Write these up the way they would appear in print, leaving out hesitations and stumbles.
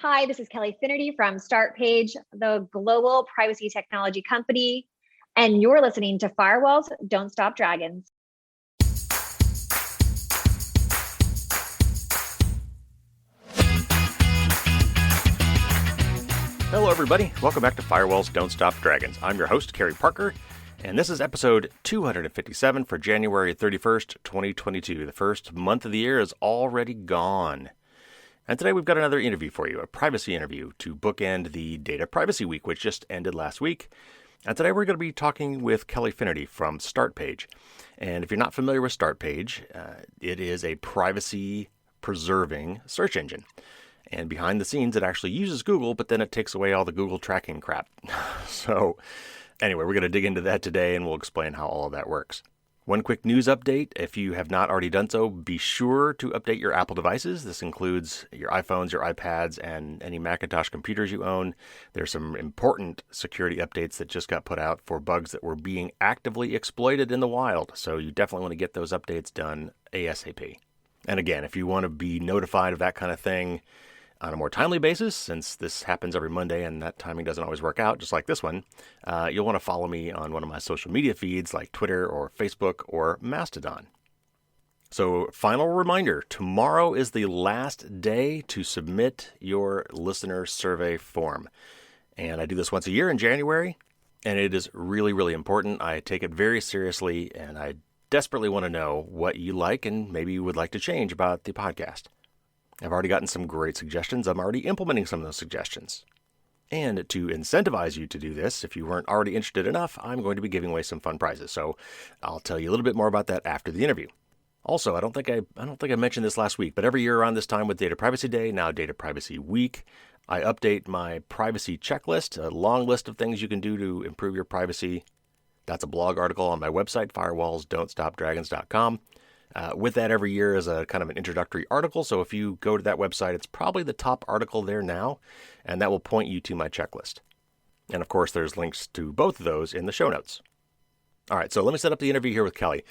Hi, this is Kelly Finnerty from Startpage, the global privacy technology company, and you're listening to Firewalls Don't Stop Dragons. Hello, everybody. Welcome back to Firewalls Don't Stop Dragons. I'm your host, Kerry Parker, and this is episode 257 for January 31st, 2022. The first month of the year is already gone. And today we've got another interview for you, a privacy interview to bookend the Data Privacy Week, which just ended last week. And today we're going to be talking with Kelly Finnerty from Startpage. And if you're not familiar with Startpage, it is a privacy-preserving search engine. And behind the scenes, it actually uses Google, but then it takes away all the Google tracking crap. So anyway, we're going to dig into that today, and we'll explain how all of that works. One quick news update. If you have not already done so, be sure to update your Apple devices. This includes your iPhones, your iPads, and any Macintosh computers you own. There's some important security updates that just got put out for bugs that were being actively exploited in the wild. So you definitely want to get those updates done ASAP. And again, if you want to be notified of that kind of thing on a more timely basis, since this happens every Monday and that timing doesn't always work out, just like this one, you'll want to follow me on one of my social media feeds like Twitter or Facebook or Mastodon. So, final reminder, tomorrow is the last day to submit your listener survey form. And I do this once a year in January, and it is really, really important. I take it very seriously, and I desperately want to know what you like and maybe you would like to change about the podcast. I've already gotten some great suggestions. I'm already implementing some of those suggestions. And to incentivize you to do this, if you weren't already interested enough, I'm going to be giving away some fun prizes. So I'll tell you a little bit more about that after the interview. Also, I don't think I mentioned this last week, but every year around this time with Data Privacy Day, now Data Privacy Week, I update my privacy checklist, a long list of things you can do to improve your privacy. That's a blog article on my website, firewallsdon'tstopdragons.com. With that every year is a kind of an introductory article. So if you go to that website, it's probably the top article there now, and that will point you to my checklist. And of course, there's links to both of those in the show notes. All right, so let me set up the interview here with Kelly.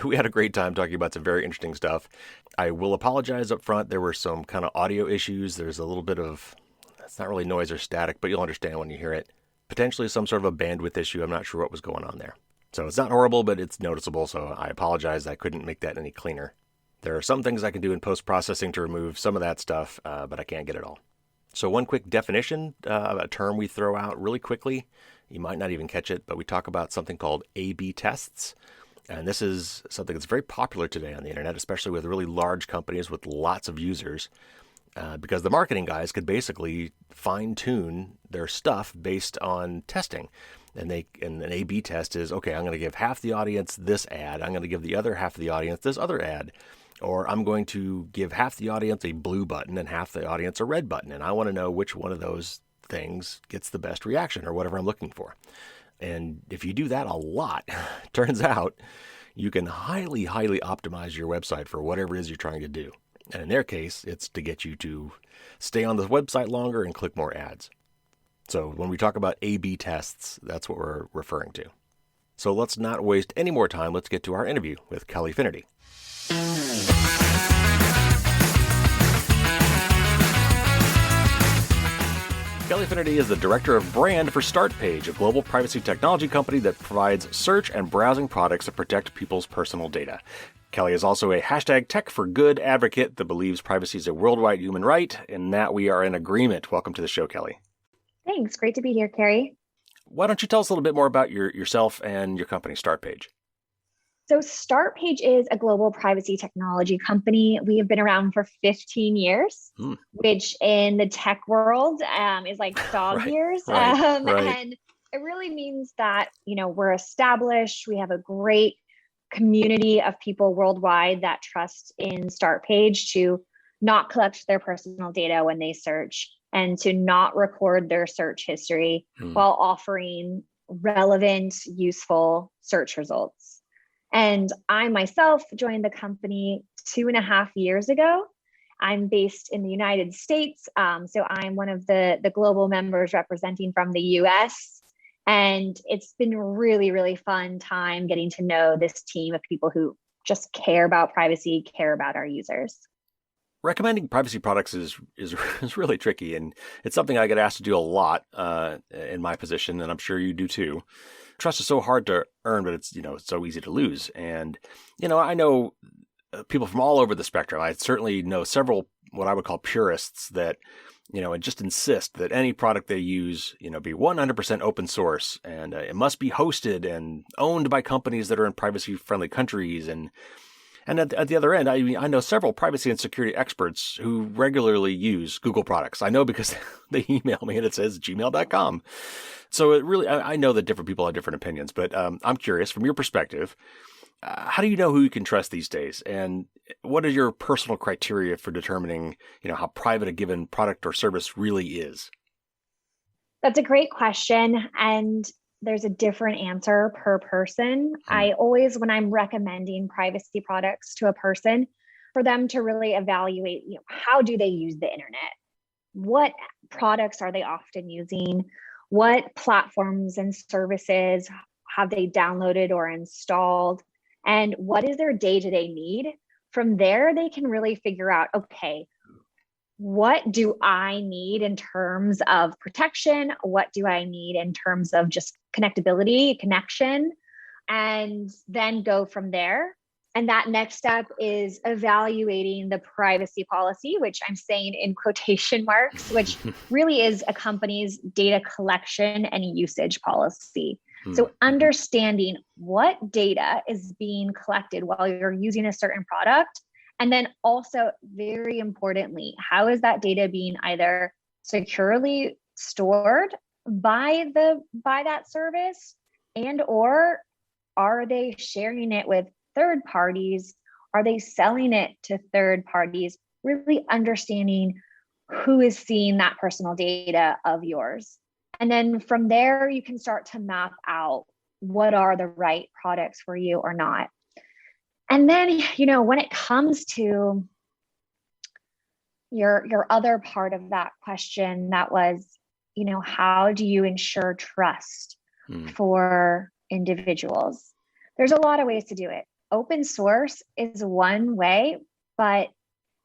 We had a great time talking about some very interesting stuff. I will apologize up front. There were some kind of audio issues. There's a little bit of, it's not really noise or static, but you'll understand when you hear it. Potentially some sort of a bandwidth issue. I'm not sure what was going on there. So it's not horrible, but it's noticeable, so I apologize. I couldn't make that any cleaner. There are some things I can do in post-processing to remove some of that stuff, but I can't get it all. So one quick definition, a term we throw out really quickly. You might not even catch it, but we talk about something called A/B tests. And this is something that's very popular today on the internet, especially with really large companies with lots of users, because the marketing guys could basically fine-tune their stuff based on testing. And an A/B test is, okay, I'm going to give half the audience this ad. I'm going to give the other half of the audience this other ad. Or I'm going to give half the audience a blue button and half the audience a red button. And I want to know which one of those things gets the best reaction or whatever I'm looking for. And if you do that a lot, turns out you can highly, highly optimize your website for whatever it is you're trying to do. And in their case, it's to get you to stay on the website longer and click more ads. So when we talk about A/B tests, that's what we're referring to. So let's not waste any more time. Let's get to our interview with Kelly Finnerty. Kelly Finnerty is the Director of Brand for Startpage, a global privacy technology company that provides search and browsing products that protect people's personal data. Kelly is also a #TechForGood advocate that believes privacy is a worldwide human right, and that we are in agreement. Welcome to the show, Kelly. Thanks. Great to be here, Kerry. Why don't you tell us a little bit more about yourself and your company, Startpage? So Startpage is a global privacy technology company. We have been around for 15 years, which in the tech world is like dog years. Right. And it really means that, we're established. We have a great community of people worldwide that trust in Startpage to not collect their personal data when they search and to not record their search history while offering relevant, useful search results. And I myself joined the company 2.5 years ago. I'm based in the United States. So I'm one of the global members representing from the US. And it's been a really, really fun time getting to know this team of people who just care about privacy, care about our users. Recommending privacy products is is really tricky, and it's something I get asked to do a lot in my position, and I'm sure you do too. Trust is so hard to earn, but it's it's so easy to lose. And I know people from all over the spectrum. I certainly know several what I would call purists that and just insist that any product they use be 100% open source, and it must be hosted and owned by companies that are in privacy friendly countries. And at the other end, I know several privacy and security experts who regularly use Google products. I know because they email me and it says gmail.com. So it really, I know that different people have different opinions, but I'm curious from your perspective, how do you know who you can trust these days? And what are your personal criteria for determining, how private a given product or service really is? That's a great question. And there's a different answer per person. I always, when I'm recommending privacy products to a person, for them to really evaluate, how do they use the internet? What products are they often using? What platforms and services have they downloaded or installed? And what is their day-to-day need? From there, they can really figure out, okay, what do I need in terms of protection? What do I need in terms of just connectability, connection? And then go from there. And that next step is evaluating the privacy policy, which I'm saying in quotation marks, which really is a company's data collection and usage policy. So understanding what data is being collected while you're using a certain product. And then also, very importantly, how is that data being either securely stored by that service, and or are they sharing it with third parties? Are they selling it to third parties? Really understanding who is seeing that personal data of yours. And then from there, you can start to map out what are the right products for you or not. And then, when it comes to your other part of that question, that was, how do you ensure trust for individuals? There's a lot of ways to do it. Open source is one way, but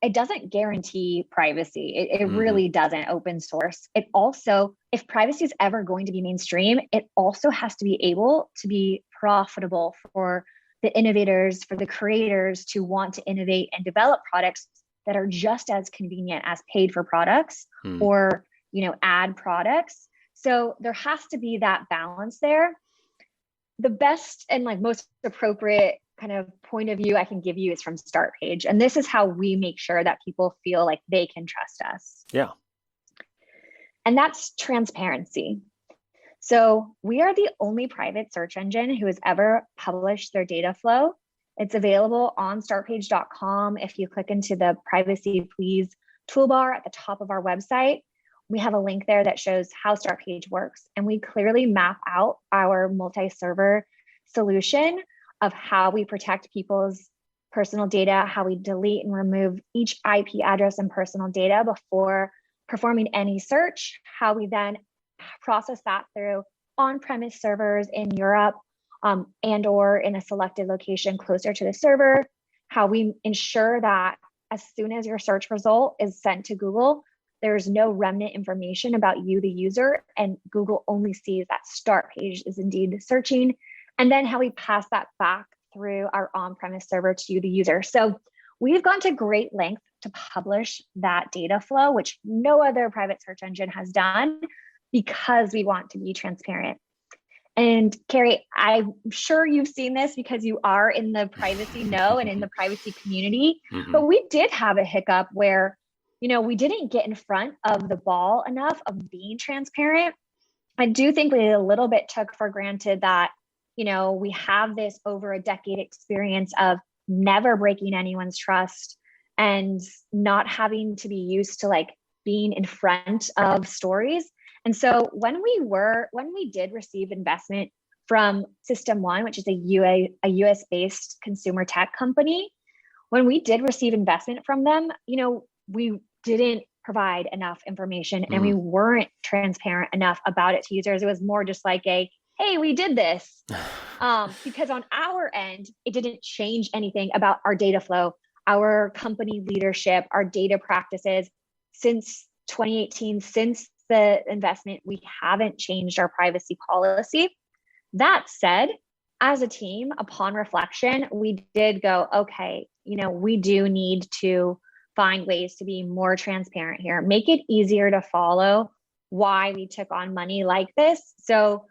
it doesn't guarantee privacy. It really doesn't. Open source. It also, if privacy is ever going to be mainstream, it also has to be able to be profitable for the innovators, for the creators to want to innovate and develop products that are just as convenient as paid for products or, ad products. So there has to be that balance there. The best and most appropriate kind of point of view I can give you is from Startpage. And this is how we make sure that people feel like they can trust us. Yeah. And that's transparency. So we are the only private search engine who has ever published their data flow. It's available on startpage.com. If you click into the Privacy Please toolbar at the top of our website, we have a link there that shows how Startpage works. And we clearly map out our multi-server solution of how we protect people's personal data, how we delete and remove each IP address and personal data before performing any search, how we then process that through on-premise servers in Europe and or in a selected location closer to the server, how we ensure that as soon as your search result is sent to Google, there's no remnant information about you, the user, and Google only sees that Startpage is indeed searching, and then how we pass that back through our on-premise server to the user. So we've gone to great length to publish that data flow, which no other private search engine has done, because we want to be transparent. And Carrie, I'm sure you've seen this because you are in the privacy know and in the privacy community, but we did have a hiccup where, we didn't get in front of the ball enough of being transparent. I do think we a little bit took for granted that, we have this over a decade experience of never breaking anyone's trust and not having to be used to being in front of stories. And so when we did receive investment from System One, which is a US based consumer tech company, when we did receive investment from them, we didn't provide enough information and we weren't transparent enough about it to users. It was more just like hey, we did this. Because on our end, it didn't change anything about our data flow, our company leadership, our data practices. Since 2018, since the investment, we haven't changed our privacy policy. That said, as a team, upon reflection, we did go, okay, we do need to find ways to be more transparent here, make it easier to follow why we took on money like this. So,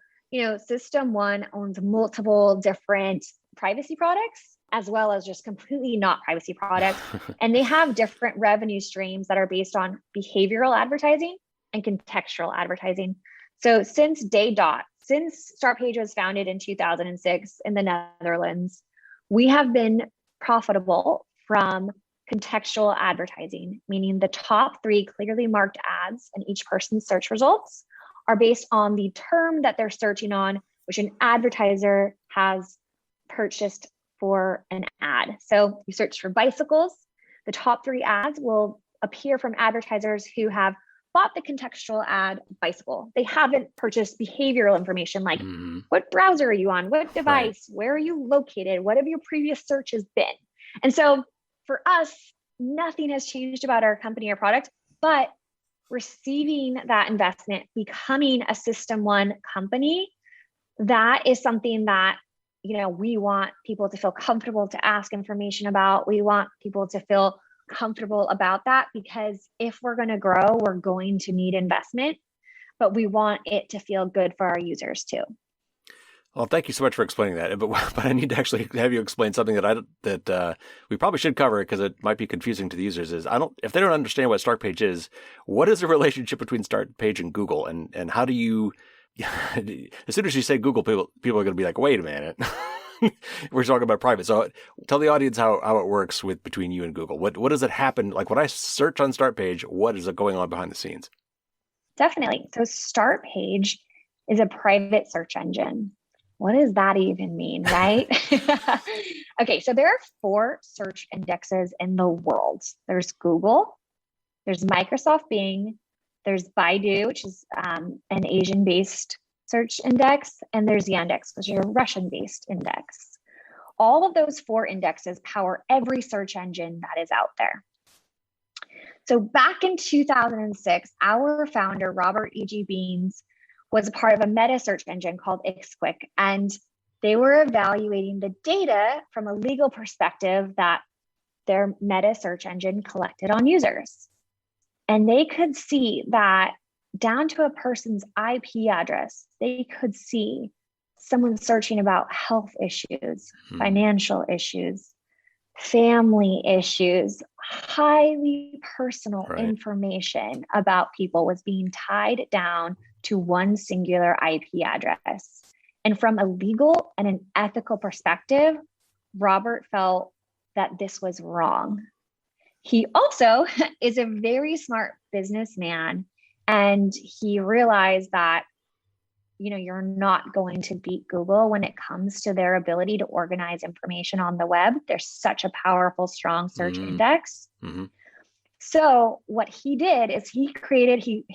System One owns multiple different privacy products, as well as just completely not privacy products. And they have different revenue streams that are based on behavioral advertising and contextual advertising. So since day dot, since Startpage was founded in 2006 in the Netherlands, we have been profitable from contextual advertising, meaning the top 3 clearly marked ads in each person's search results are based on the term that they're searching on, which an advertiser has purchased for an ad. So you search for bicycles, the top 3 ads will appear from advertisers who have bought the contextual ad bicycle. They haven't purchased behavioral information like what browser are you on, what device, where are you located, what have your previous searches been? And so for us, nothing has changed about our company or product, but receiving that investment, becoming a System One company, that is something that we want people to feel comfortable to ask information about. We want people to feel comfortable about that, because if we're going to grow, we're going to need investment, but we want it to feel good for our users too. Well, thank you so much for explaining that. But I need to actually have you explain something that we probably should cover, because it might be confusing to the users. Is if they don't understand what Startpage is, what is the relationship between Startpage and Google, and how do you? As soon as you say Google, people are going to be like, wait a minute. We're talking about private. So tell the audience how it works between you and Google. What does it happen? Like when I search on Startpage, what is going on behind the scenes? Definitely. So Startpage is a private search engine. What does that even mean, right? Okay, so there are 4 search indexes in the world. There's Google, there's Microsoft Bing, there's Baidu, which is an Asian-based search index, and there's Yandex, which is a Russian-based index. All of those 4 indexes power every search engine that is out there. So back in 2006, our founder, Robert E.G. Beans, was a part of a meta search engine called Ixquick, and they were evaluating the data from a legal perspective that their meta search engine collected on users. And they could see that down to a person's IP address, they could see someone searching about health issues, financial issues, family issues, highly personal information about people was being tied down to one singular IP address. And from a legal and an ethical perspective, Robert felt that this was wrong. He also is a very smart businessman, and he realized that you're not going to beat Google when it comes to their ability to organize information on the web. There's such a powerful, strong search index. Mm-hmm. So what he did is he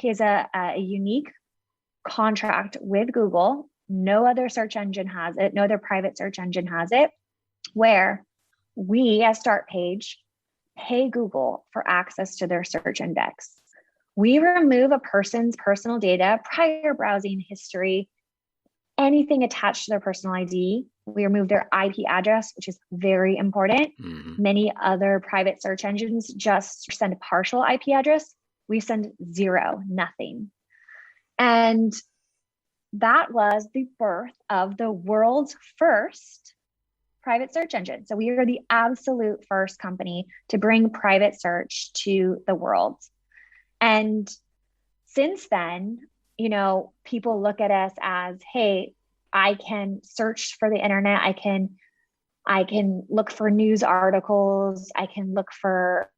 has a unique contract with Google. No other search engine has it. No other private search engine has it, where we as Startpage pay Google for access to their search index. We remove a person's personal data, prior browsing history, anything attached to their personal ID. We remove their IP address, which is very important. Mm-hmm. Many other private search engines just send a partial IP address. We send 0, nothing. And that was the birth of the world's first private search engine. So we are the absolute first company to bring private search to the world. And since then, people look at us as, hey, I can search for the internet. I can look for news articles. I can look for,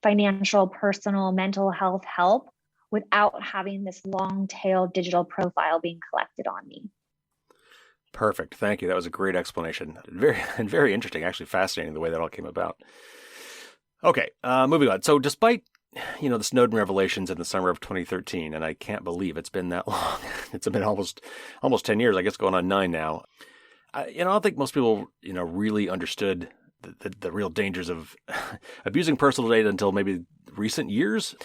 financial, personal, mental health help without having this long tail digital profile being collected on me. Perfect. Thank you. That was a great explanation. Very interesting, actually fascinating the way that all came about. Okay, moving on. So despite the Snowden revelations in the summer of 2013, and I can't believe it's been that long. It's been almost 10 years, I guess going on 9 now. I don't think most people, really understood the real dangers of abusing personal data until maybe recent years.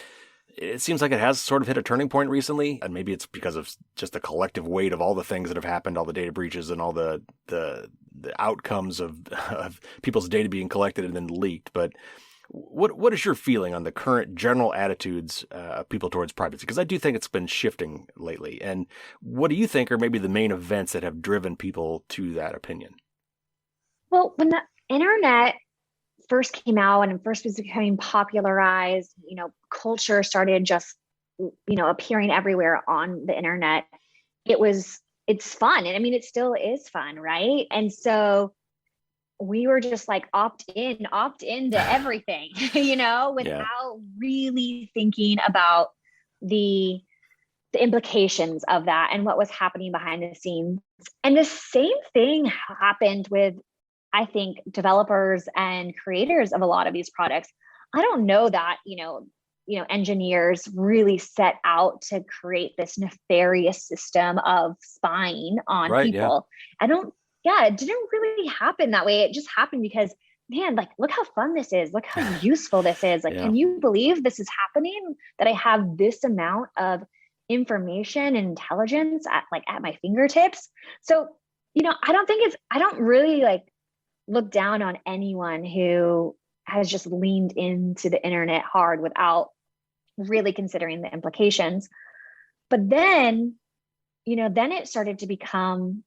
It seems like it has sort of hit a turning point recently, and maybe it's because of just the collective weight of all the things that have happened, all the data breaches and all the outcomes of people's data being collected and then leaked. But what is your feeling on the current general attitudes of people towards privacy? Because I do think it's been shifting lately. And what do you think are maybe the main events that have driven people to that opinion? Well, when the internet first came out and first was becoming popularized, culture started just, appearing everywhere on the internet. It's fun. And I mean, it still is fun, right? And so we were just like opt into everything, without really thinking about the implications of that and what was happening behind the scenes. And the same thing happened with, I think, developers and creators of a lot of these products. I don't know that, engineers really set out to create this nefarious system of spying on people. Yeah. It didn't really happen that way. It just happened because, man, like, look how fun this is. Look how useful this is. Like, can you believe this is happening? That I have this amount of information and intelligence at my fingertips. So, I don't really look down on anyone who has just leaned into the internet hard without really considering the implications. But then, then it started to become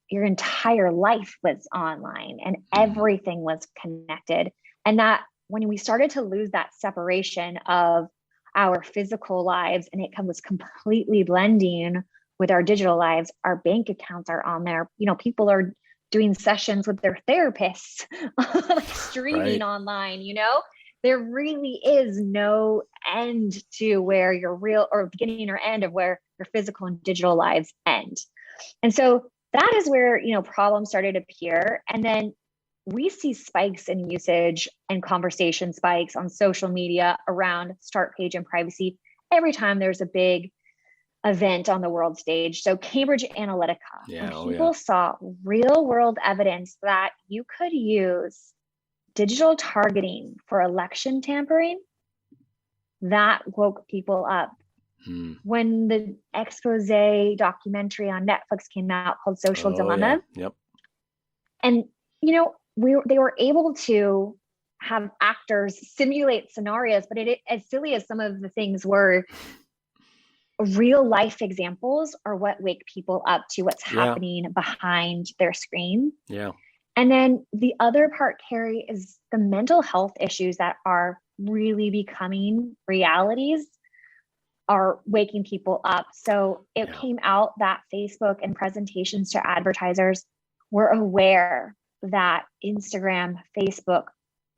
your entire life was online and everything was connected. And that when we started to lose that separation of our physical lives and it was completely blending with our digital lives, our bank accounts are on there. People are doing sessions with their therapists, streaming online, there really is no end to where your real or beginning or end of where your physical and digital lives end. And so that is where, problems started to appear. And then we see spikes in usage and conversation spikes on social media around Startpage and privacy every time there's a big event on the world stage. So Cambridge Analytica, people saw real world evidence that you could use digital targeting for election tampering. That woke people up. When the expose documentary on Netflix came out called Social Dilemma. And, they were able to have actors simulate scenarios, but as silly as some of the things were, real life examples are what wake people up to what's happening behind their screen. And then the other part, Carrie, is the mental health issues that are really becoming realities are waking people up. So it came out that Facebook and presentations to advertisers were aware that Instagram, Facebook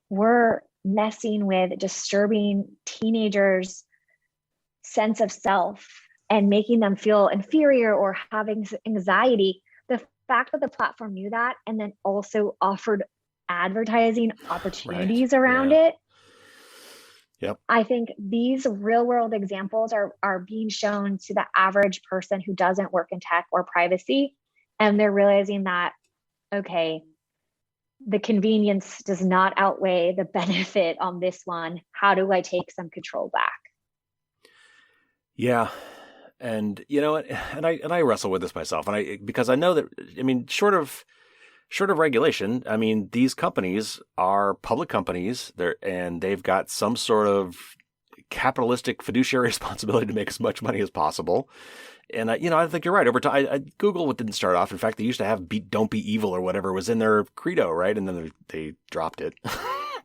were messing with disturbing teenagers' sense of self and making them feel inferior or having anxiety. The fact that the platform knew that and then also offered advertising opportunities around it. I think these real world examples are being shown to the average person who doesn't work in tech or privacy. And they're realizing that, okay, the convenience does not outweigh the benefit on this one. How do I take some control back? Yeah. And I wrestle with this myself. And because I know that, short of regulation, these companies are public companies and they've got some sort of capitalistic fiduciary responsibility to make as much money as possible. And I think you're right. Over time, Google didn't start off. In fact, they used to have "Don't be evil" or whatever was in their credo, right? And then they dropped it.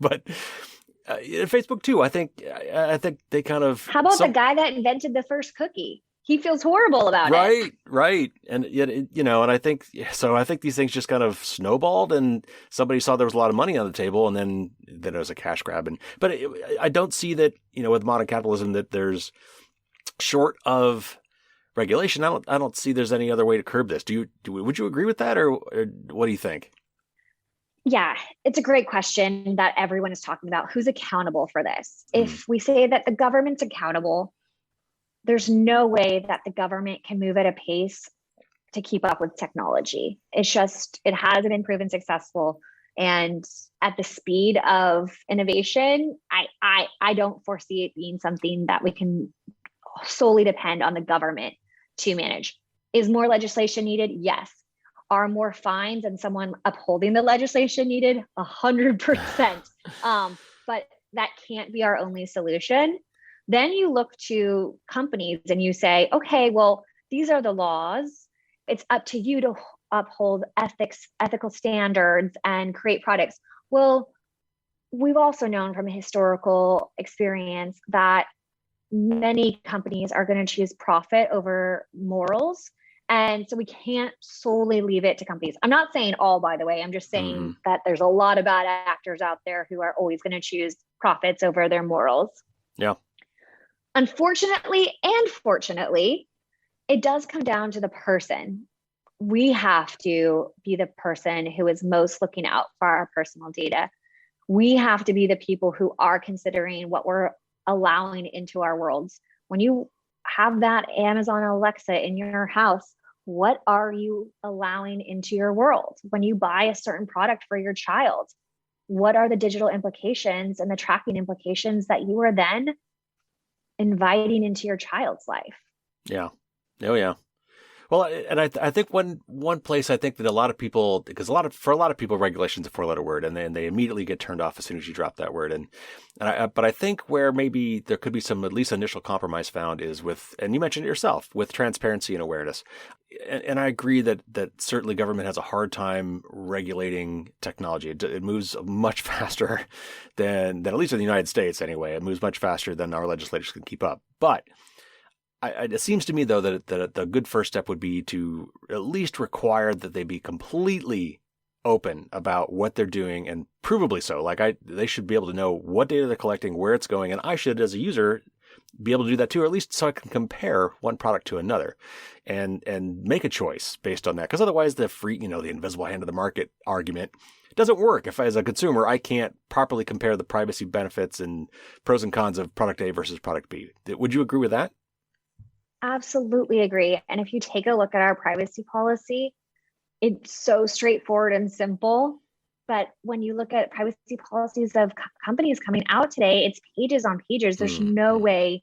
But Facebook too. I think they kind of. How about the guy that invented the first cookie? He feels horrible about it. Right. And yet, and I think these things just kind of snowballed and somebody saw there was a lot of money on the table and then it was a cash grab. But I don't see that, with modern capitalism that there's short of regulation. I don't see there's any other way to curb this. Would you agree with that or what do you think? Yeah, it's a great question that everyone is talking about. Who's accountable for this? If we say that the government's accountable, there's no way that the government can move at a pace to keep up with technology. It hasn't been proven successful. And at the speed of innovation, I don't foresee it being something that we can solely depend on the government to manage. Is more legislation needed? Yes. Are more fines and someone upholding the legislation needed? 100%. But that can't be our only solution. Then you look to companies and you say, okay, well, these are the laws. It's up to you to uphold ethical standards and create products. Well, we've also known from a historical experience that many companies are going to choose profit over morals. And so we can't solely leave it to companies. I'm not saying all, by the way. I'm just saying that there's a lot of bad actors out there who are always going to choose profits over their morals. Yeah. Unfortunately and fortunately, it does come down to the person. We have to be the person who is most looking out for our personal data. We have to be the people who are considering what we're allowing into our worlds. When you have that Amazon Alexa in your house, what are you allowing into your world? When you buy a certain product for your child, what are the digital implications and the tracking implications that you are then inviting into your child's life? Yeah. Oh, yeah. Well, and I think one place I think that a lot of people, because for a lot of people, regulation's a four-letter word, and then they immediately get turned off as soon as you drop that word. But I think where maybe there could be some at least initial compromise found is with, and you mentioned it yourself, with transparency and awareness. And I agree that certainly government has a hard time regulating technology. It moves much faster than at least in the United States anyway. It moves much faster than our legislators can keep up. But it seems to me, though, that the good first step would be to at least require that they be completely open about what they're doing, and provably so. Like they should be able to know what data they're collecting, where it's going, and I should, as a user, be able to do that too, or at least so I can compare one product to another, and make a choice based on that. Because otherwise, the invisible hand of the market argument doesn't work. If, as a consumer, I can't properly compare the privacy benefits and pros and cons of product A versus product B. Would you agree with that? Absolutely agree. And if you take a look at our privacy policy, it's so straightforward and simple. But when you look at privacy policies of companies coming out today, it's pages on pages. There's no way,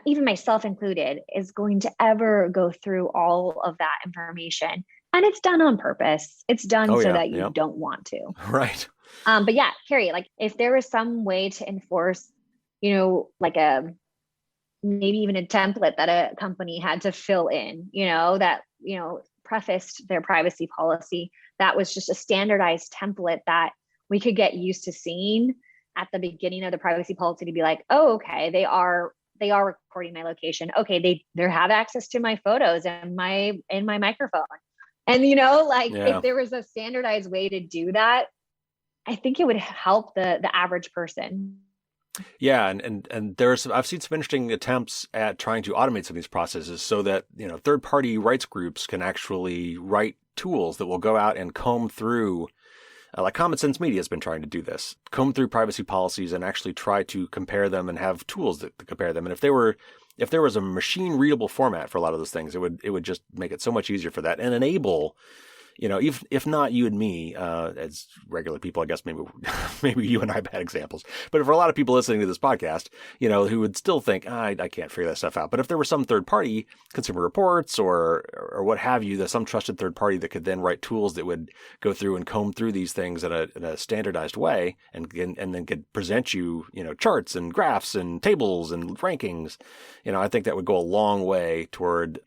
even myself included, is going to ever go through all of that information. And it's done on purpose. It's done that you don't want to. Right. But yeah, Carrie, like if there was some way to enforce, like maybe even a template that a company had to fill in, that, prefaced their privacy policy, that was just a standardized template that we could get used to seeing at the beginning of the privacy policy, to be like, oh, okay, they are recording my location. Okay, they have access to my photos and my microphone. And if there was a standardized way to do that, I think it would help the average person. Yeah, and I've seen some interesting attempts at trying to automate some of these processes so that third-party rights groups can actually write tools that will go out and comb through, like Common Sense Media has been trying to do this, comb through privacy policies and actually try to compare them and have tools that compare them. And if there was a machine-readable format for a lot of those things, it would just make it so much easier for that and enable. If not you and me, as regular people, I guess maybe you and I have bad examples. But for a lot of people listening to this podcast, who would still think, I can't figure that stuff out. But if there was some third party, Consumer Reports or what have you, there's some trusted third party that could then write tools that would go through and comb through these things in a standardized way, and then could present you, charts and graphs and tables and rankings. I think that would go a long way toward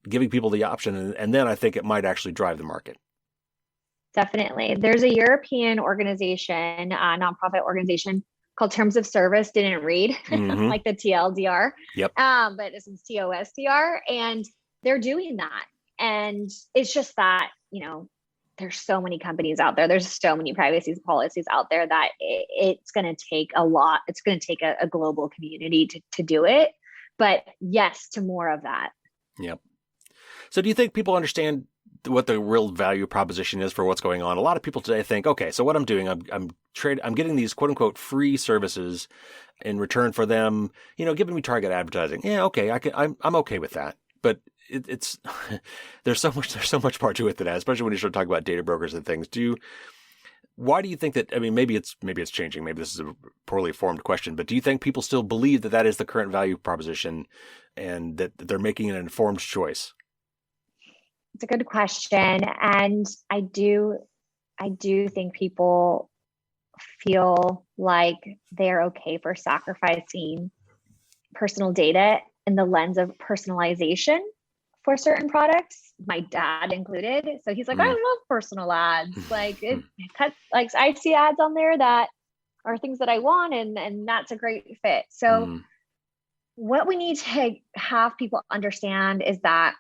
giving people the option, and then I think it might actually drive the market. Definitely. There's a European organization, nonprofit organization called Terms of Service. Didn't read like the TLDR. Yep. But this is TOSDR, and they're doing that. And it's just that, there's so many companies out there. There's so many privacy policies out there that it's going to take a lot. It's going to take a global community to do it. But yes, to more of that. Yep. So do you think people understand what the real value proposition is for what's going on? A lot of people today think, okay, so what I'm doing, I'm getting these quote unquote free services in return for them, giving me target advertising. Yeah, okay, I'm okay with that. But it's there's so much more to it than that, especially when you start talking about data brokers and things. Why do you think that? I mean, maybe it's changing. Maybe this is a poorly formed question, but do you think people still believe that that is the current value proposition, and that they're making an informed choice? It's a good question, and I do think people feel like they're okay for sacrificing personal data in the lens of personalization for certain products, my dad included. So he's like, I love personal ads. Like it cuts, like I see ads on there that are things that I want, and that's a great fit. So what we need to have people understand is that,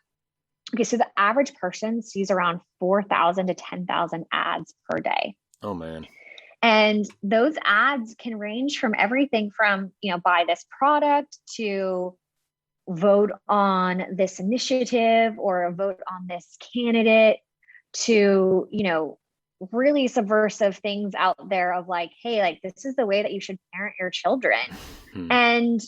okay, so the average person sees around 4,000 to 10,000 ads per day. Oh man. And those ads can range from everything from, buy this product to vote on this initiative or vote on this candidate to, really subversive things out there of like, hey, like this is the way that you should parent your children. And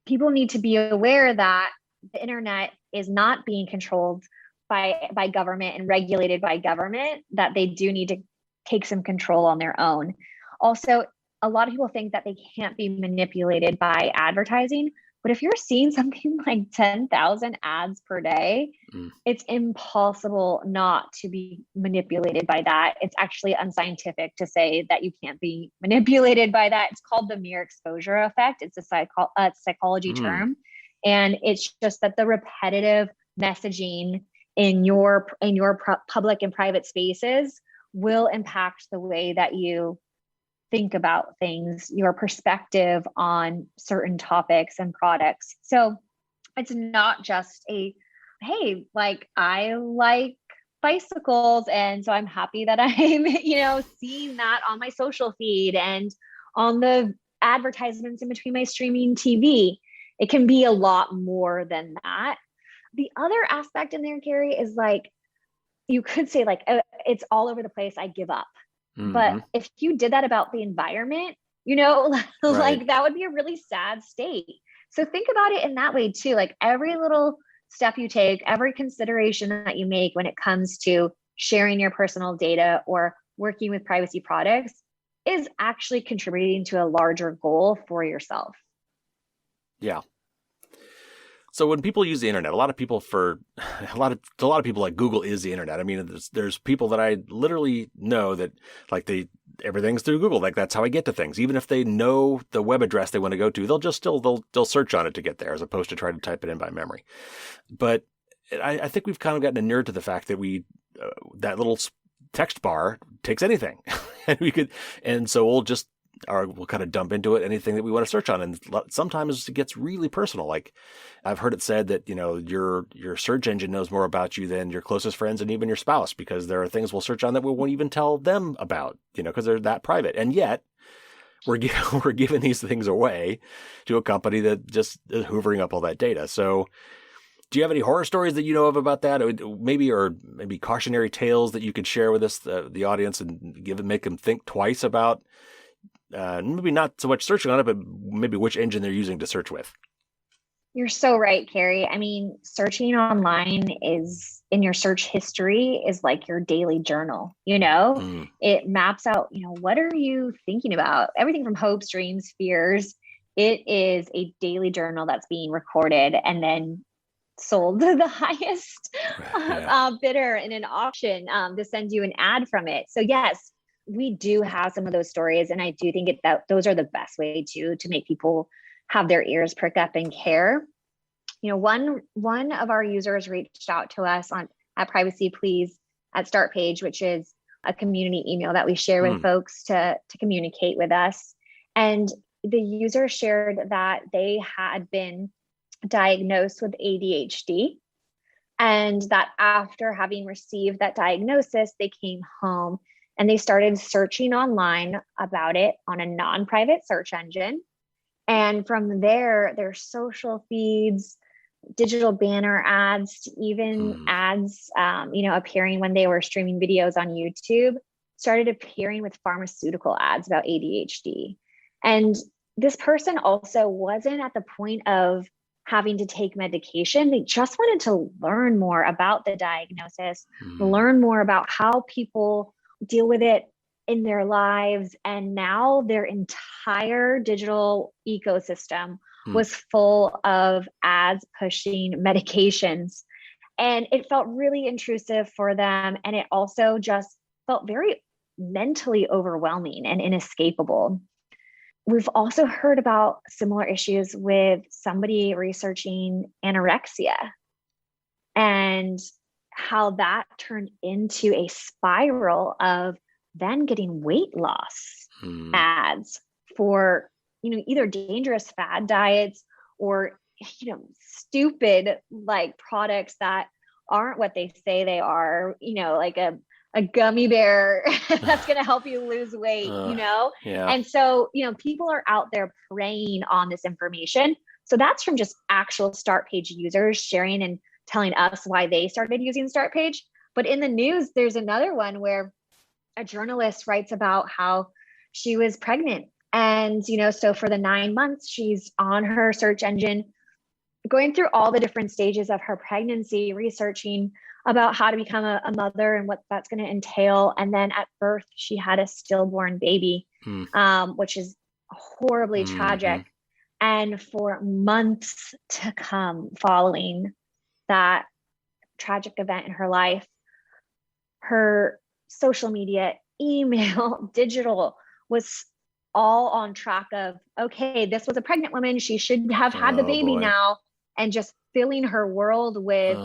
people need to be aware that the internet is not being controlled by government and regulated by government, that they do need to take some control on their own. Also, a lot of people think that they can't be manipulated by advertising, but if you're seeing something like 10,000 ads per day, it's impossible not to be manipulated by that. It's actually unscientific to say that you can't be manipulated by that. It's called the mere exposure effect. It's a psychology term. And it's just that the repetitive messaging in your public and private spaces will impact the way that you think about things, your perspective on certain topics and products. So it's not just hey, like I like bicycles, and so I'm happy that I'm, seeing that on my social feed and on the advertisements in between my streaming TV. It can be a lot more than that. The other aspect in there, Gary, is like, you could say like, it's all over the place, I give up. But if you did that about the environment, like that would be a really sad state. So think about it in that way too. Like every little step you take, every consideration that you make when it comes to sharing your personal data or working with privacy products is actually contributing to a larger goal for yourself. Yeah. So when people use the internet, a lot of people like Google is the internet. I mean, there's people that I literally know that like everything's through Google. Like that's how I get to things. Even if they know the web address they want to go to, they'll search on it to get there as opposed to try to type it in by memory. But I think we've kind of gotten inured to the fact that that little text bar takes anything, and so we'll kind of dump into it anything that we want to search on. And sometimes it gets really personal. Like I've heard it said that, your search engine knows more about you than your closest friends and even your spouse, because there are things we'll search on that we won't even tell them about, because they're that private. And yet we're giving these things away to a company that just is hoovering up all that data. So do you have any horror stories that you know of about that? Or maybe cautionary tales that you could share with us, the audience, and make them think twice about maybe not so much searching on it, but maybe which engine they're using to search with? You're so right, Carrie. I mean, searching online is in your search history is like your daily journal, It maps out, what are you thinking about? Everything from hopes, dreams, fears. It is a daily journal that's being recorded and then sold to the highest bidder in an auction to send you an ad from it. So yes, we do have some of those stories, and I do think that those are the best way to make people have their ears perk up and care. One of our users reached out to us at Privacy Please at Startpage, which is a community email that we share with folks to communicate with us. And the user shared that they had been diagnosed with ADHD, and that after having received that diagnosis, they came home and they started searching online about it on a non-private search engine. And from there, their social feeds, digital banner ads, to even ads, appearing when they were streaming videos on YouTube, started appearing with pharmaceutical ads about ADHD. And this person also wasn't at the point of having to take medication. They just wanted to learn more about the diagnosis, learn more about how people deal with it in their lives. And now their entire digital ecosystem was full of ads pushing medications. And it felt really intrusive for them. And it also just felt very mentally overwhelming and inescapable. We've also heard about similar issues with somebody researching anorexia and how that turned into a spiral of then getting weight loss ads for, either dangerous fad diets or, stupid like products that aren't what they say they are, like a gummy bear that's going to help you lose weight, Yeah. And so, people are out there preying on this information. So that's from just actual Startpage users sharing and telling us why they started using Startpage. But in the news, there's another one where a journalist writes about how she was pregnant. And, so for the 9 months, she's on her search engine, going through all the different stages of her pregnancy, researching about how to become a mother and what that's going to entail. And then at birth, she had a stillborn baby, which is horribly tragic. And for months to come following that tragic event in her life, her social media, email, digital was all on track of, okay, this was a pregnant woman. She should have had the baby now, and just filling her world with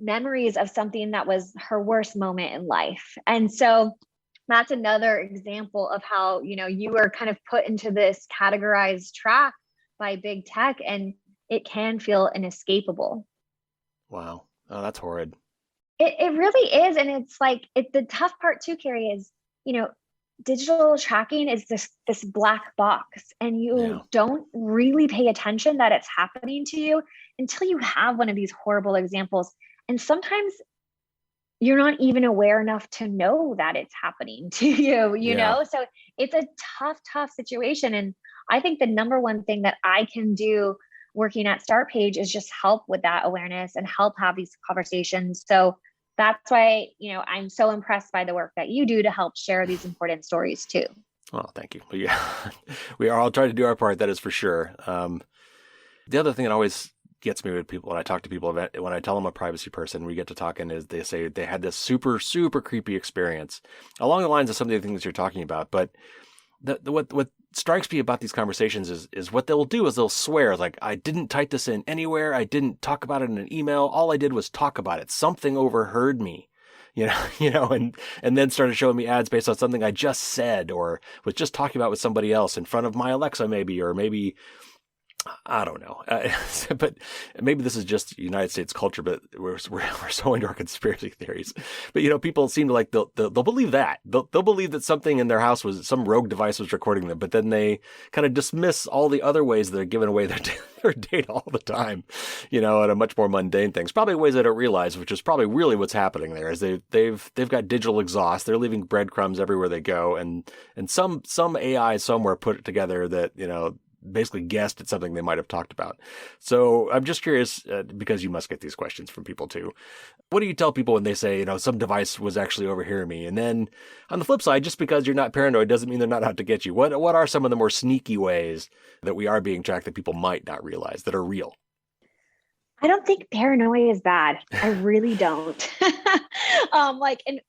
memories of something that was her worst moment in life. And so that's another example of how, you are kind of put into this categorized track by big tech, and it can feel inescapable. Wow. Oh, that's horrid. It really is. And it's like, the tough part too, Carrie, is, digital tracking is this black box, and you don't really pay attention that it's happening to you until you have one of these horrible examples. And sometimes you're not even aware enough to know that it's happening to you, you know? So it's a tough situation. And I think the number one thing that I can do working at Startpage is just help with that awareness and help have these conversations. So that's why, I'm so impressed by the work that you do to help share these important stories too. Well, thank you. Yeah, we are all trying to do our part. That is for sure. The other thing that always gets me with people when I talk to people, when I tell them I'm a privacy person, we get to talking, is they say they had this super, super creepy experience along the lines of some of the things you're talking about. But what strikes me about these conversations is what they'll do is they'll swear, like, I didn't type this in anywhere. I didn't talk about it in an email. All I did was talk about it. Something overheard me, and then started showing me ads based on something I just said or was just talking about with somebody else in front of my Alexa, maybe, or maybe, I don't know. But maybe this is just United States culture, but we're so into our conspiracy theories. But, people seem to like, they'll believe that. They'll believe that something in their house some rogue device was recording them, but then they kind of dismiss all the other ways that they're giving away their data all the time, and a much more mundane things, probably ways they don't realize, which is probably really what's happening there, is they've got digital exhaust. They're leaving breadcrumbs everywhere they go. And some AI somewhere put it together that, basically guessed at something they might have talked about. So I'm just curious, because you must get these questions from people too. What do you tell people when they say, some device was actually overhearing me? And then on the flip side, just because you're not paranoid doesn't mean they're not out to get you. What are some of the more sneaky ways that we are being tracked that people might not realize that are real? I don't think paranoia is bad. I really don't.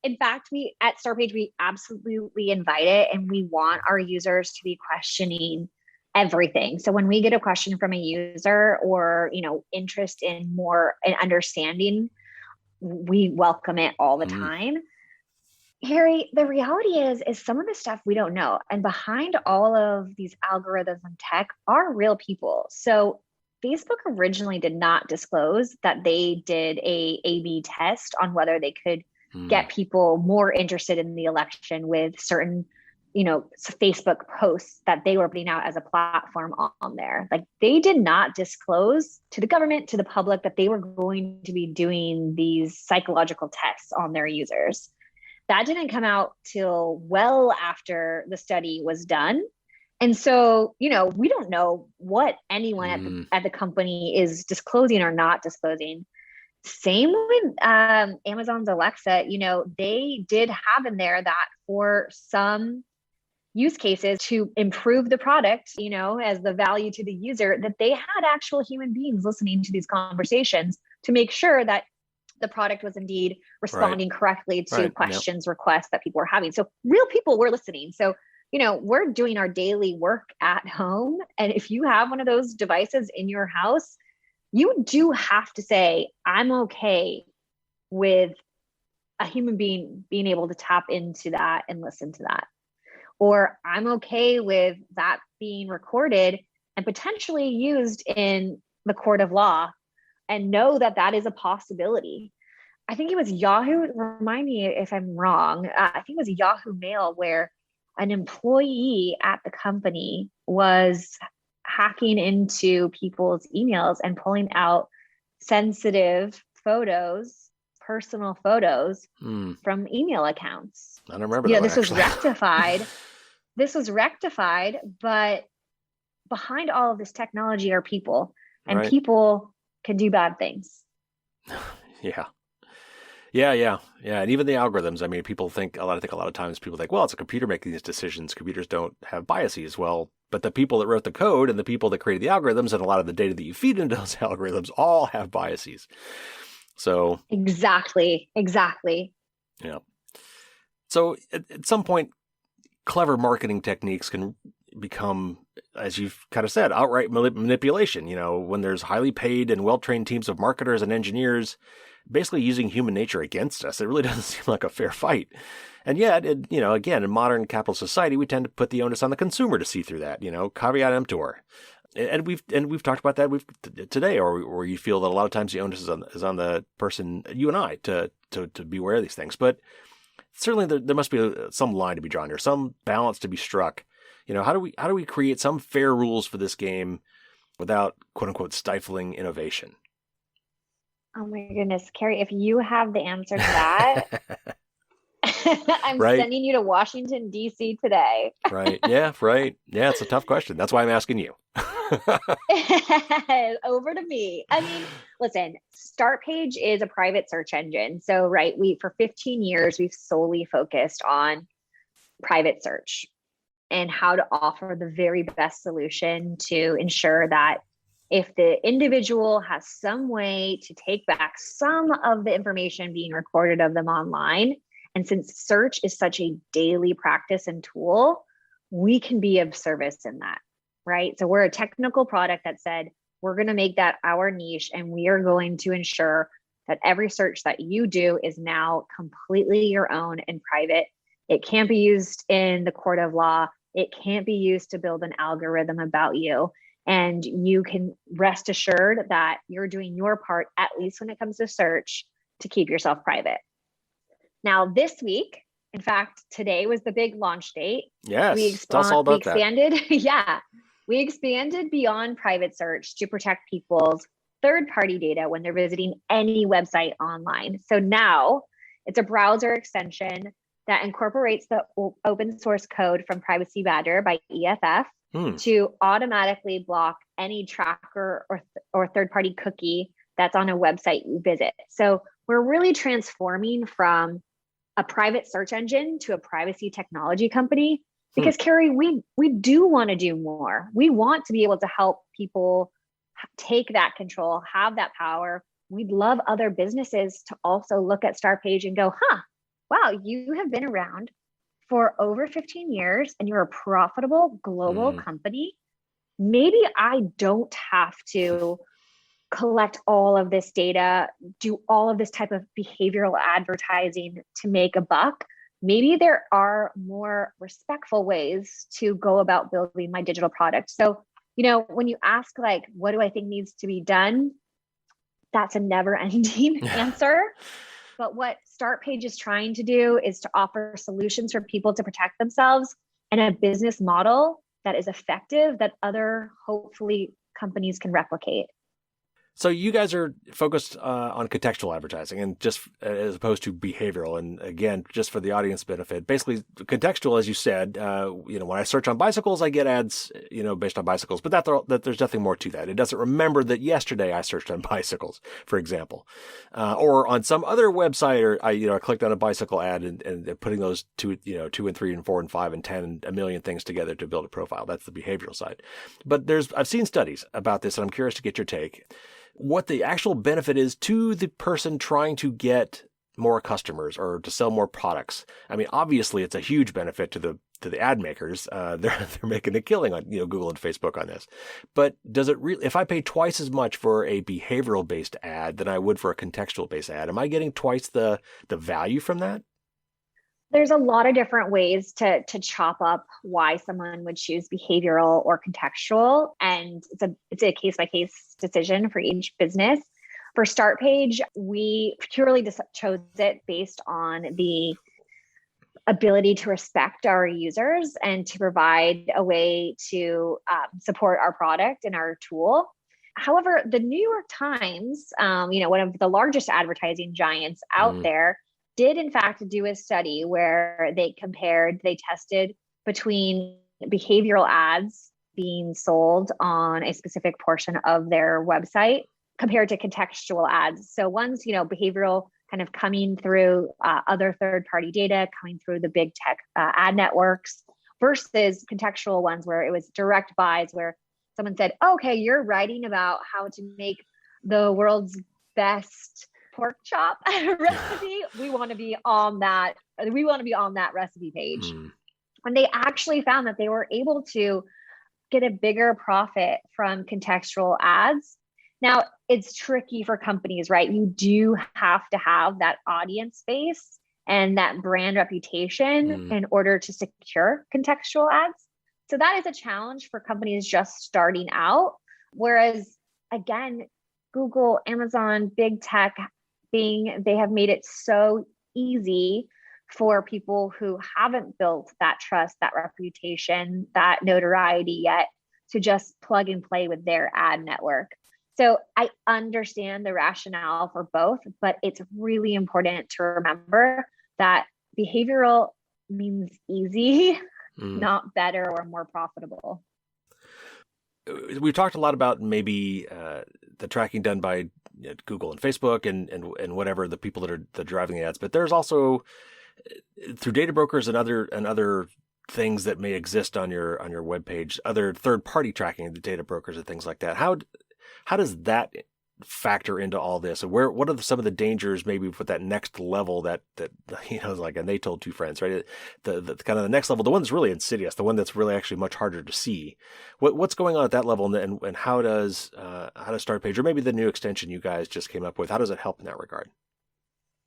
In fact, we at Startpage, we absolutely invite it, and we want our users to be questioning everything. So when we get a question from a user or, interest in more in understanding, we welcome it all the time. Harry, the reality is some of the stuff we don't know. And behind all of these algorithms and tech are real people. So Facebook originally did not disclose that they did a A/B test on whether they could get people more interested in the election with certain Facebook posts that they were putting out as a platform on there. Like, they did not disclose to the government, to the public, that they were going to be doing these psychological tests on their users. That didn't come out till well after the study was done. And so, we don't know what anyone at the company is disclosing or not disclosing. Same with Amazon's Alexa. They did have in there that for some use cases to improve the product, as the value to the user, that they had actual human beings listening to these conversations to make sure that the product was indeed responding correctly to questions, requests that people were having. So real people were listening. So, we're doing our daily work at home. And if you have one of those devices in your house, you do have to say, I'm okay with a human being being able to tap into that and listen to that. Or I'm okay with that being recorded and potentially used in the court of law, and know that that is a possibility. I think it was Yahoo, remind me if I'm wrong, I think it was Yahoo Mail where an employee at the company was hacking into people's emails and pulling out sensitive photos, personal photos from email accounts. I don't remember that. This was rectified. This was rectified, but behind all of this technology are people, and people can do bad things. Yeah. And even the algorithms. I mean, people think a lot of times people think, well, it's a computer making these decisions. Computers don't have biases. Well, but the people that wrote the code and the people that created the algorithms and a lot of the data that you feed into those algorithms all have biases. So exactly. Yeah. So at some point, clever marketing techniques can become, as you've kind of said, outright manipulation. When there's highly paid and well-trained teams of marketers and engineers basically using human nature against us, it really doesn't seem like a fair fight. And yet, again, in modern capitalist society, we tend to put the onus on the consumer to see through that. Caveat emptor. And we've talked about that today, or you feel that a lot of times the onus is on the person, you and I, to be aware of these things. But certainly there must be some line to be drawn here, some balance to be struck. How do we create some fair rules for this game without quote unquote stifling innovation? Oh my goodness, Carrie, if you have the answer to that, I'm sending you to Washington, D.C. today. Right. Yeah, it's a tough question. That's why I'm asking you. Over to me. I mean, listen, Startpage is a private search engine. So, for 15 years, we've solely focused on private search and how to offer the very best solution to ensure that if the individual has some way to take back some of the information being recorded of them online, and since search is such a daily practice and tool, we can be of service in that, right? So we're a technical product that said, we're going to make that our niche, and we are going to ensure that every search that you do is now completely your own and private. It can't be used in the court of law. It can't be used to build an algorithm about you. And you can rest assured that you're doing your part, at least when it comes to search, to keep yourself private. Now, this week, in fact, today was the big launch date. Yes, tell us all about that. We expanded beyond private search to protect people's third-party data when they're visiting any website online. So now it's a browser extension that incorporates the open source code from Privacy Badger by EFF to automatically block any tracker or third-party cookie that's on a website you visit. So we're really transforming from a private search engine to a privacy technology company because, Carrie, we do want to do more. We want to be able to help people take that control, have that power. We'd love other businesses to also look at Startpage and go, wow, you have been around for over 15 years and you're a profitable global company. Maybe I don't have to collect all of this data, do all of this type of behavioral advertising to make a buck. Maybe there are more respectful ways to go about building my digital product. So, when you ask, what do I think needs to be done? That's a never ending answer. But what Startpage is trying to do is to offer solutions for people to protect themselves and a business model that is effective that other, hopefully, companies can replicate. So you guys are focused on contextual advertising and just as opposed to behavioral. And again, just for the audience benefit, basically contextual, as you said, when I search on bicycles, I get ads, based on bicycles, but that there's nothing more to that. It doesn't remember that yesterday I searched on bicycles, for example, or on some other website, or I clicked on a bicycle ad and putting those two and 3 and 4 and 5 and 10 and a million things together to build a profile. That's the behavioral side. But I've seen studies about this, and I'm curious to get your take. What the actual benefit is to the person trying to get more customers or to sell more products. I mean, obviously, it's a huge benefit to the ad makers. They're making a killing on Google and Facebook on this. But does it really? If I pay twice as much for a behavioral based ad than I would for a contextual based ad, am I getting twice the value from that? There's a lot of different ways to chop up why someone would choose behavioral or contextual, and it's a case by case decision for each business. For Startpage, we purely just chose it based on the ability to respect our users and to provide a way to support our product and our tool. However, the New York Times, one of the largest advertising giants out there, did in fact do a study where they tested between behavioral ads being sold on a specific portion of their website compared to contextual ads. So one's, behavioral kind of coming through other third-party data, coming through the big tech ad networks, versus contextual ones where it was direct buys, where someone said, okay, you're writing about how to make the world's best pork chop recipe. We want to be on that. We want to be on that recipe page. And they actually found that they were able to get a bigger profit from contextual ads. Now, it's tricky for companies, right? You do have to have that audience base and that brand reputation in order to secure contextual ads. So that is a challenge for companies just starting out. Whereas, again, Google, Amazon, big tech, they have made it so easy for people who haven't built that trust, that reputation, that notoriety yet to just plug and play with their ad network. So I understand the rationale for both, but it's really important to remember that behavioral means easy, not better or more profitable. We've talked a lot about maybe the tracking done by Google and Facebook and whatever the people that are driving the ads, but there's also through data brokers and other things that may exist on your webpage, other third-party tracking, the data brokers and things like that. How does that factor into all this? And what are some of the dangers maybe with that next level that like, and they told two friends, right? The kind of the next level, the one that's really insidious, the one that's really actually much harder to see. What's going on at that level, and how does Startpage, or maybe the new extension you guys just came up with, how does it help in that regard?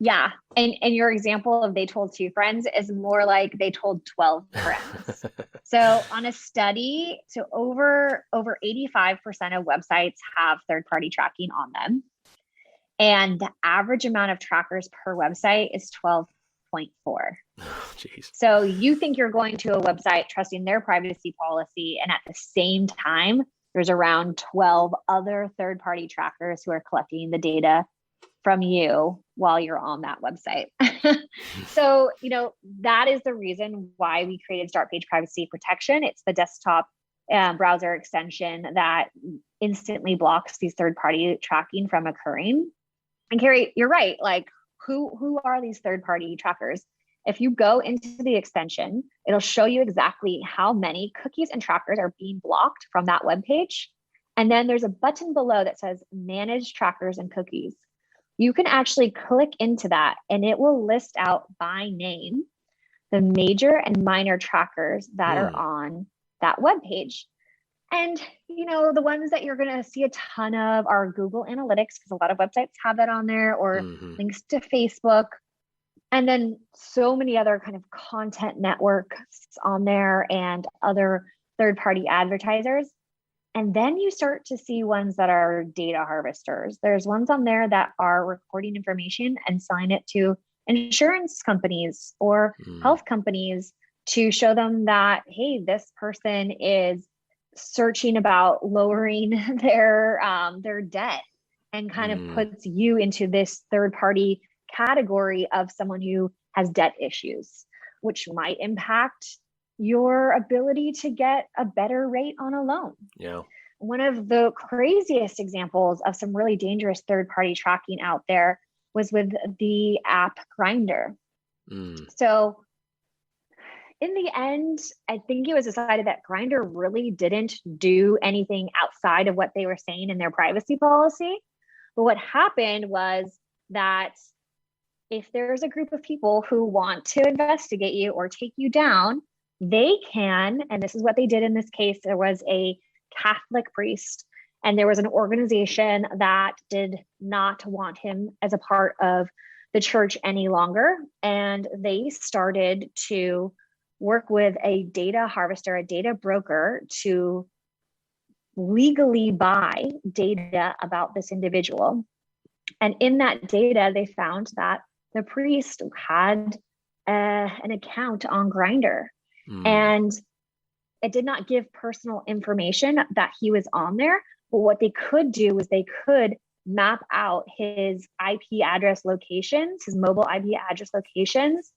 Yeah. And your example of they told two friends is more like they told 12 friends. So on a study, over 85% of websites have third-party tracking on them. And the average amount of trackers per website is 12.4. Jeez. So you think you're going to a website trusting their privacy policy, and at the same time, there's around 12 other third-party trackers who are collecting the data from you while you're on that website. So, that is the reason why we created Startpage Privacy Protection. It's the desktop browser extension that instantly blocks these third-party tracking from occurring. And Carrie, you're right. Like, who are these third-party trackers? If you go into the extension, it'll show you exactly how many cookies and trackers are being blocked from that web page. And then there's a button below that says Manage Trackers and Cookies. You can actually click into that and it will list out by name the major and minor trackers that are on that web page. And, the ones that you're going to see a ton of are Google Analytics, because a lot of websites have that on there, or links to Facebook. And then so many other kind of content networks on there and other third-party advertisers. And then you start to see ones that are data harvesters. There's ones on there that are recording information and selling it to insurance companies or health companies to show them that, hey, this person is searching about lowering their debt. and kind of puts you into this third party category of someone who has debt issues, which might impact your ability to get a better rate on a loan. Yeah. One of the craziest examples of some really dangerous third party tracking out there was with the app Grindr. So in the end, I think it was decided that Grindr really didn't do anything outside of what they were saying in their privacy policy. But what happened was that if there's a group of people who want to investigate you or take you down, they can, and this is what they did in this case, there was a Catholic priest and there was an organization that did not want him as a part of the church any longer. And they started to work with a data harvester, a data broker, to legally buy data about this individual. And in that data, they found that the priest had an account on Grindr. And it did not give personal information that he was on there. But what they could do was they could map out his IP address locations, his mobile IP address locations,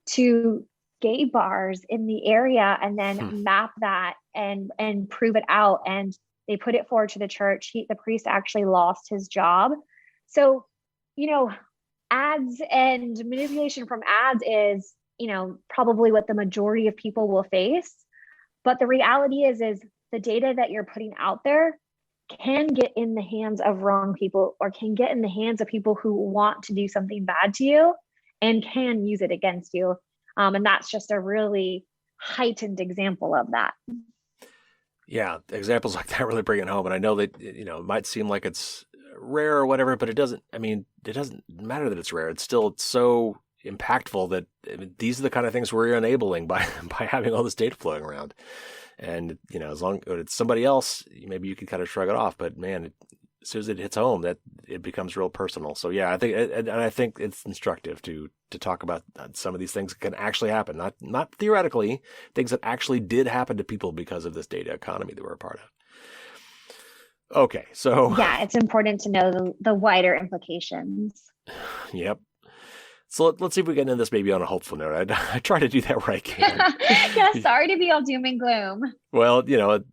to gay bars in the area, and then map that and prove it out. And they put it forward to the church. The priest actually lost his job. So, ads and manipulation from ads is, probably what the majority of people will face. But the reality is the data that you're putting out there can get in the hands of wrong people, or can get in the hands of people who want to do something bad to you and can use it against you. And that's just a really heightened example of that. Yeah, examples like that really bring it home. And I know that, it might seem like it's rare or whatever, but it doesn't matter that it's rare. It's still so impactful that these are the kind of things we're enabling by having all this data flowing around. And, as long as it's somebody else, maybe you can kind of shrug it off. But man, as soon as it hits home, that it becomes real personal. So yeah, I think it's instructive to talk about some of these things that can actually happen, not theoretically, things that actually did happen to people because of this data economy that we're a part of. Okay, so yeah, it's important to know the wider implications. Yep. So let's see if we get into this maybe on a hopeful note. I try to do that where I can. Yeah, sorry to be all doom and gloom. Well,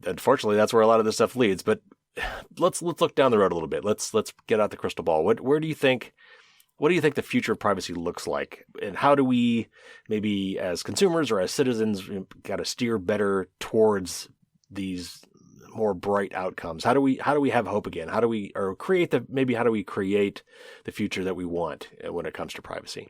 unfortunately, that's where a lot of this stuff leads. But let's look down the road a little bit. Let's get out the crystal ball. What do you think the future of privacy looks like, and how do we maybe as consumers or as citizens got to steer better towards these more bright outcomes? How do we have hope again? How do we create the future that we want when it comes to privacy?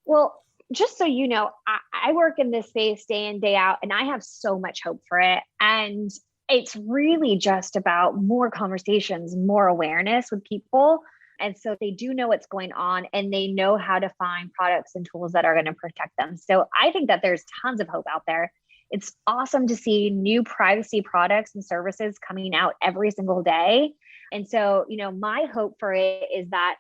Well, just so you know, I work in this space day in, day out, and I have so much hope for it. And it's really just about more conversations, more awareness with people. And so they do know what's going on, and they know how to find products and tools that are going to protect them. So I think that there's tons of hope out there. It's awesome to see new privacy products and services coming out every single day. And so, my hope for it is that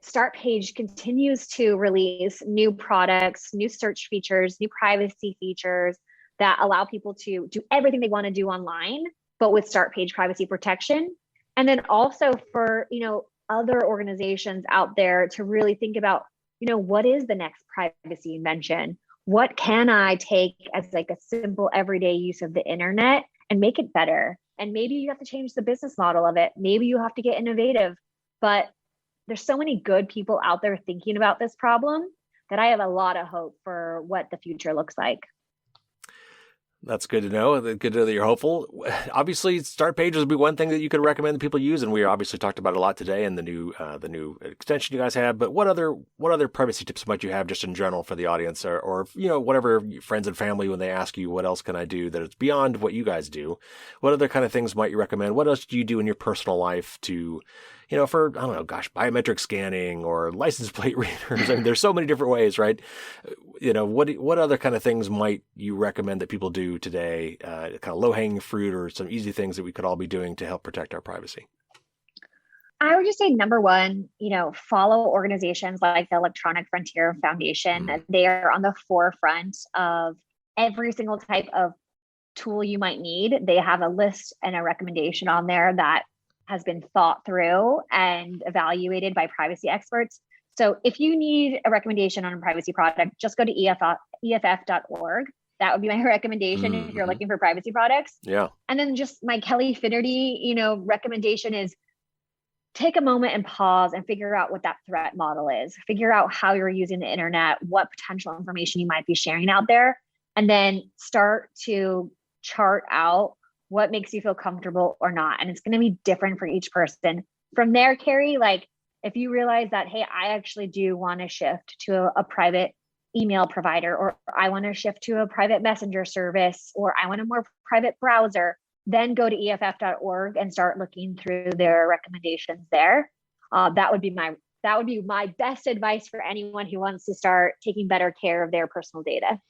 Startpage continues to release new products, new search features, new privacy features that allow people to do everything they want to do online, but with Startpage privacy protection. And then also for, other organizations out there to really think about, what is the next privacy invention? What can I take as like a simple everyday use of the internet and make it better? And maybe you have to change the business model of it. Maybe you have to get innovative, but there's so many good people out there thinking about this problem that I have a lot of hope for what the future looks like. That's good to know. Good to know that you're hopeful. Obviously, Startpage would be one thing that you could recommend that people use, and we obviously talked about it a lot today in the new extension you guys have. But what other privacy tips might you have just in general for the audience, or whatever friends and family when they ask you what else can I do that is beyond what you guys do? What other kind of things might you recommend? What else do you do in your personal life to for, I don't know, biometric scanning or license plate readers? I mean, there's so many different ways, right? What other kind of things might you recommend that people do today, kind of low-hanging fruit or some easy things that we could all be doing to help protect our privacy? I would just say number one, follow organizations like the Electronic Frontier Foundation. They are on the forefront of every single type of tool you might need. They have a list and a recommendation on there that has been thought through and evaluated by privacy experts. So if you need a recommendation on a privacy product, just go to EFF.org. That would be my recommendation if you're looking for privacy products. Yeah. And then just my Kelly Finnerty, recommendation is take a moment and pause and figure out what that threat model is. Figure out how you're using the internet, what potential information you might be sharing out there, and then start to chart out what makes you feel comfortable or not. And it's going to be different for each person. From there, Carrie, like if you realize that, hey, I actually do want to shift to a private email provider, or I want to shift to a private messenger service, or I want a more private browser, then go to EFF.org and start looking through their recommendations there. That would be my best advice for anyone who wants to start taking better care of their personal data.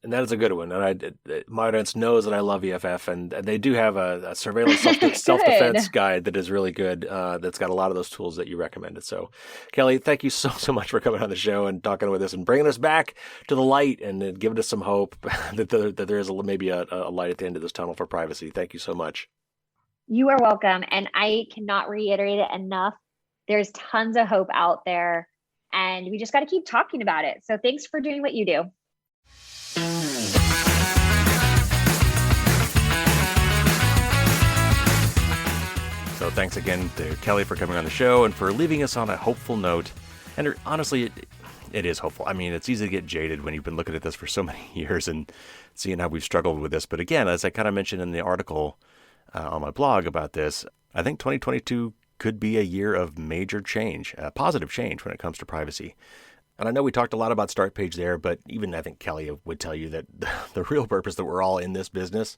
And that is a good one. And my audience knows that I love EFF, and they do have a surveillance self-defense guide that is really good. That's got a lot of those tools that you recommended. So, Kelly, thank you so much for coming on the show and talking with us and bringing us back to the light and giving us some hope that there is maybe a light at the end of this tunnel for privacy. Thank you so much. You are welcome. And I cannot reiterate it enough. There's tons of hope out there, and we just got to keep talking about it. So thanks for doing what you do. So thanks again to Kelly for coming on the show and for leaving us on a hopeful note. And honestly, it is hopeful. I mean, it's easy to get jaded when you've been looking at this for so many years and seeing how we've struggled with this. But again, as I kind of mentioned in the article on my blog about this, I think 2022 could be a year of major change, positive change when it comes to privacy. And I know we talked a lot about Startpage there, but even I think Kelly would tell you that the real purpose that we're all in this business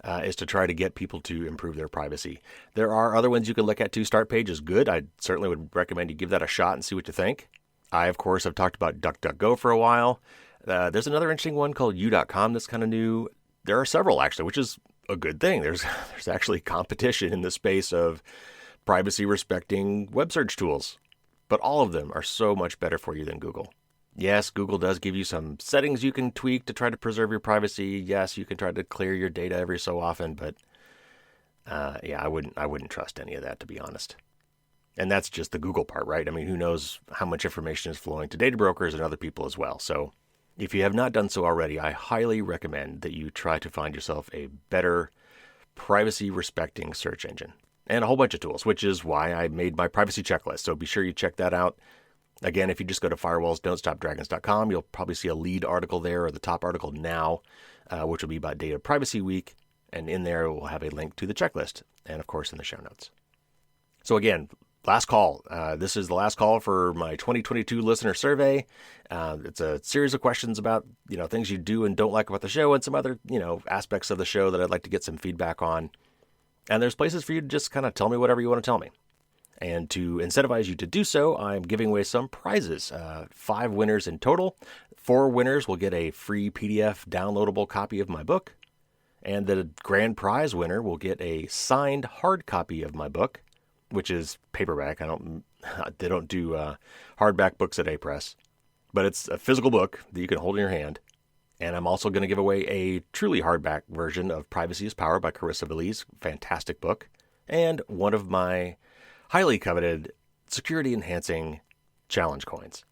is to try to get people to improve their privacy. There are other ones you can look at too. Startpage is good. I certainly would recommend you give that a shot and see what you think. I, of course, have talked about DuckDuckGo for a while. There's another interesting one called U.com that's kind of new. There are several, actually, which is a good thing. There's actually competition in the space of privacy-respecting web search tools. But all of them are so much better for you than Google. Yes, Google does give you some settings you can tweak to try to preserve your privacy. Yes, you can try to clear your data every so often, but I wouldn't trust any of that, to be honest. And that's just the Google part, right? I mean, who knows how much information is flowing to data brokers and other people as well. So if you have not done so already, I highly recommend that you try to find yourself a better privacy-respecting search engine. And a whole bunch of tools, which is why I made my privacy checklist. So be sure you check that out. Again, if you just go to firewallsdon'tstopdragons.com, you'll probably see a lead article there, or the top article now, which will be about Data Privacy Week. And in there, we'll have a link to the checklist, and of course in the show notes. So again, last call. This is the last call for my 2022 listener survey. It's a series of questions about things you do and don't like about the show, and some other aspects of the show that I'd like to get some feedback on. And there's places for you to just kind of tell me whatever you want to tell me. And to incentivize you to do so, I'm giving away some prizes. 5 winners in total. 4 winners will get a free PDF downloadable copy of my book. And the grand prize winner will get a signed hard copy of my book, which is paperback. They don't do hardback books at A-Press. But it's a physical book that you can hold in your hand. And I'm also going to give away a truly hardback version of Privacy is Power by Carissa Veliz, fantastic book, and one of my highly coveted security-enhancing challenge coins.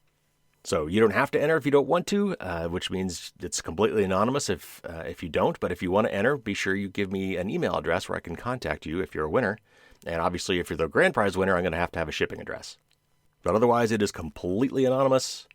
So you don't have to enter if you don't want to, which means it's completely anonymous if you don't. But if you want to enter, be sure you give me an email address where I can contact you if you're a winner. And obviously, if you're the grand prize winner, I'm going to have a shipping address. But otherwise, it is completely anonymous.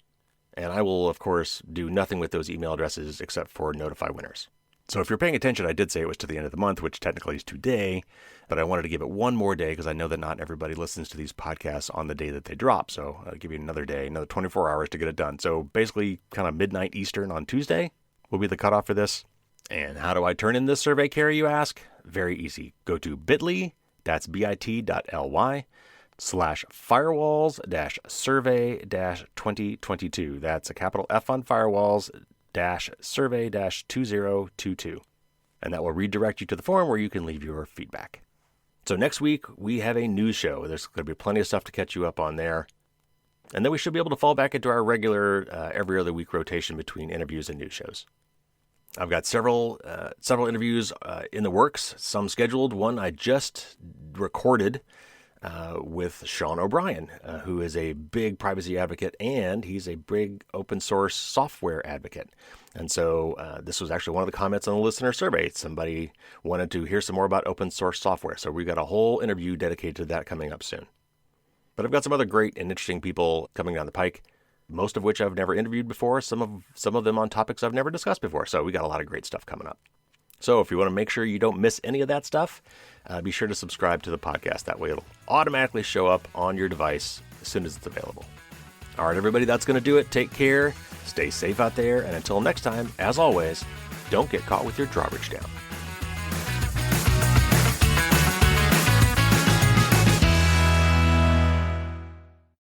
And I will, of course, do nothing with those email addresses except for notify winners. So if you're paying attention, I did say it was to the end of the month, which technically is today, but I wanted to give it one more day because I know that not everybody listens to these podcasts on the day that they drop. So I'll give you another day, another 24 hours to get it done. So basically kind of midnight Eastern on Tuesday will be the cutoff for this. And how do I turn in this survey, Carrie, you ask? Very easy. Go to bit.ly, that's bit.ly/firewalls-survey-2022. That's a capital F on firewalls-survey-2022. And that will redirect you to the forum where you can leave your feedback. So next week, we have a news show. There's going to be plenty of stuff to catch you up on there. And then we should be able to fall back into our regular every other week rotation between interviews and news shows. I've got several interviews in the works, some scheduled. One I just recorded with Sean O'Brien, who is a big privacy advocate, and he's a big open source software advocate. And so this was actually one of the comments on the listener survey. Somebody wanted to hear some more about open source software. So we've got a whole interview dedicated to that coming up soon. But I've got some other great and interesting people coming down the pike, most of which I've never interviewed before, some of them on topics I've never discussed before. So we got a lot of great stuff coming up. So if you want to make sure you don't miss any of that stuff, be sure to subscribe to the podcast. That way it'll automatically show up on your device as soon as it's available. All right, everybody, that's going to do it. Take care, stay safe out there, and until next time, as always, don't get caught with your drawbridge down.